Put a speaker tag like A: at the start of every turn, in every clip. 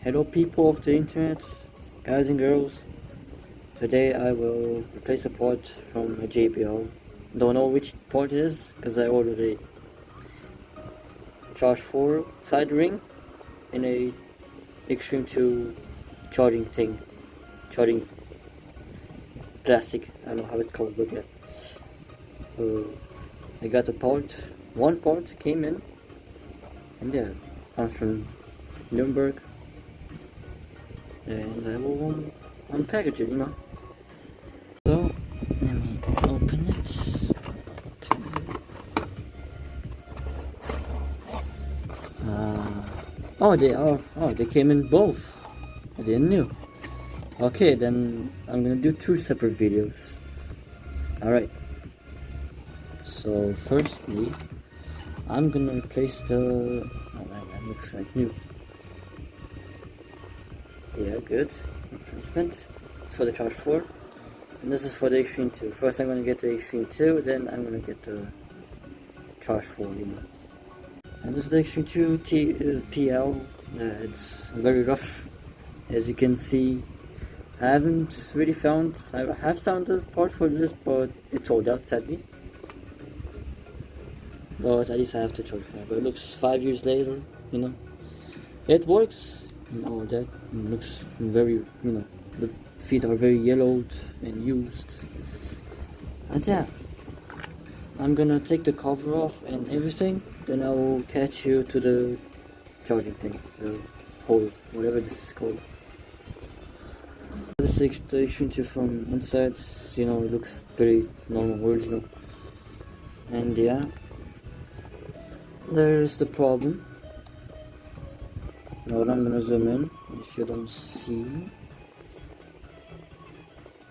A: Hello people of the internet, guys and girls. Today I will replace a port from a JBL. Don't know which port it is because I ordered a charge 4 side ring and a Xtreme 2 charging plastic. I don't know how it's called, but yeah. I got a port. One port came in, and yeah, comes from Nuremberg. And I will unpackage it, So let me open it. Okay. They came in both. I didn't know. Okay, then I'm gonna do two separate videos. Alright. So firstly, I'm gonna replace the. Oh man, that looks like new. Yeah, good. Replacement. It's for the charge 4. And this is for the Xtreme 2. First I'm gonna get the Xtreme 2, then I'm gonna get the charge 4, And this is the Xtreme 2 PL. It's very rough. As you can see, I haven't really found. I have found a part for this, but it's sold out sadly. But at least I have to charge it. But it looks 5 years later, It works. And all that. It looks very, the feet are very yellowed and used. And yeah, I'm gonna take the cover off and everything, then I will catch you to the charging thing, the hole, whatever this is called. This is the Xtreme 2 from inside, it looks very normal, original. And yeah, there's the problem. Now I'm gonna zoom in, if you don't see.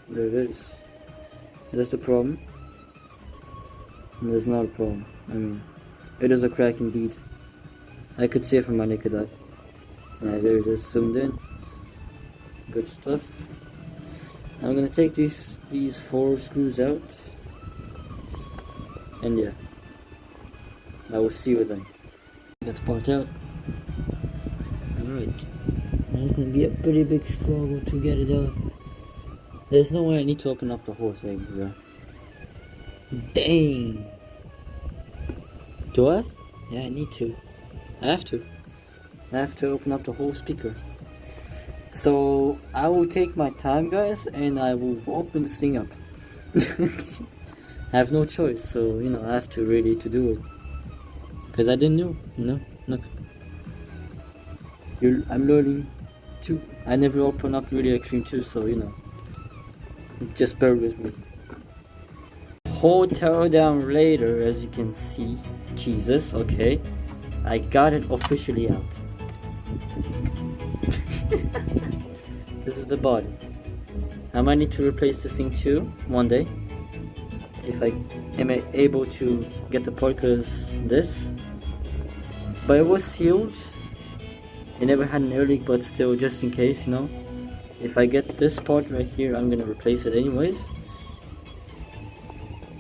A: There it is. That's the problem. And there's not a problem. I mean, it is a crack indeed. I could see it from my naked eye. Yeah, there it is, zoomed in. Good stuff. I'm gonna take these 4 screws out. And yeah, I will see you then. Get the part out. Alright, it's gonna be a pretty big struggle to get it out. There's no way I need to open up the whole thing, bro. Dang! Do I? Yeah, I need to. I have to open up the whole speaker. So, I will take my time, guys, and I will open this thing up. I have no choice, so, I have to really to do it. Because I didn't know, Look. I'm learning too. I never open up really Xtreme 2, so just bear with me. Whole teardown later, as you can see. Jesus, okay. I got it officially out. This is the body. I might need to replace this thing too one day. If I am able to get the part, because this. But it was sealed. It never had an air leak, but still, just in case, if I get this part right here, I'm gonna replace it anyways.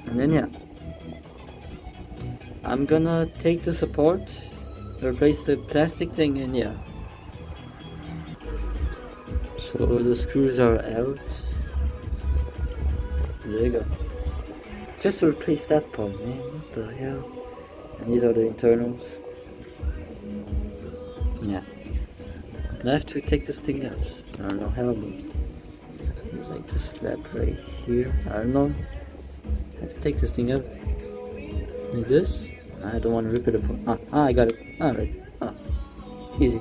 A: And then yeah, I'm gonna take this apart, replace the plastic thing, and yeah. So the screws are out. There you go. Just to replace that part, man. What the hell? And these are the internals. Yeah. I have to take this thing out. I don't know how, but there's like this flap right here. I don't know. I have to take this thing out. Like this. I don't want to rip it apart. I got it. Alright. Easy.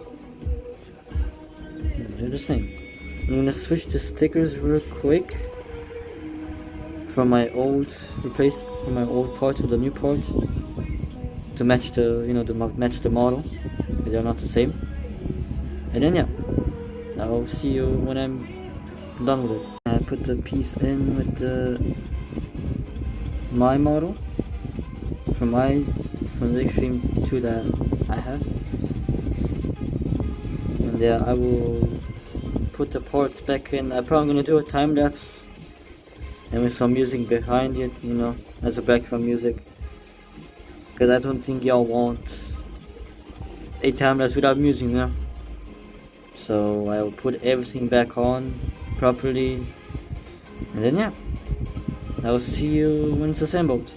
A: They're the same. I'm gonna switch the stickers real quick from my old part to the new part to match the match the model. They're not the same. And then yeah, I'll see you when I'm done with it. I put the piece in with my model from the Xtreme 2 that I have. And yeah, I will put the parts back in. I'm probably gonna do a time lapse and with some music behind it, as a background music. Because I don't think y'all want a time lapse without music, So I will put everything back on properly, and then yeah, I will see you when it's assembled.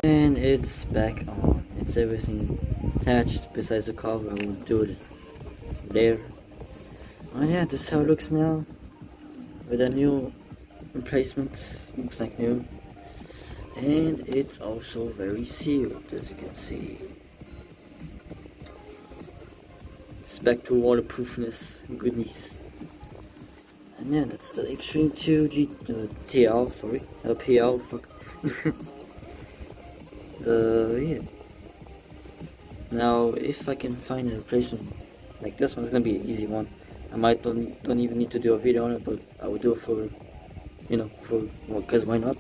A: And it's back on. It's everything attached besides the cover. I will do it there. Oh yeah, this is how it looks now. With a new replacement. Looks like new. And it's also very sealed, as you can see. It's back to waterproofness and goodness. And yeah, that's the Xtreme 2 TL, sorry. PL, fuck. Yeah. Now, if I can find a replacement like this one, it's gonna be an easy one. I might don't even need to do a video on it, but I will do it for, well, cause why not,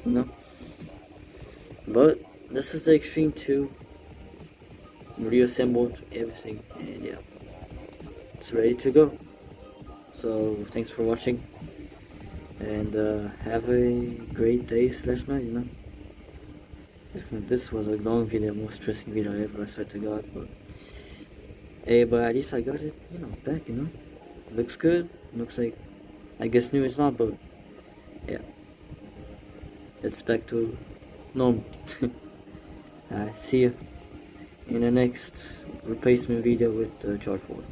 A: But this is the Xtreme 2, reassembled everything, and yeah, it's ready to go. So thanks for watching, and have a great day / night, This was a long video, most stressing video ever, I swear to God, but at least I got it, back, Looks good, looks like, I guess new it's not, but yeah, it's back to normal. Alright, see you in the next replacement video with the charge board.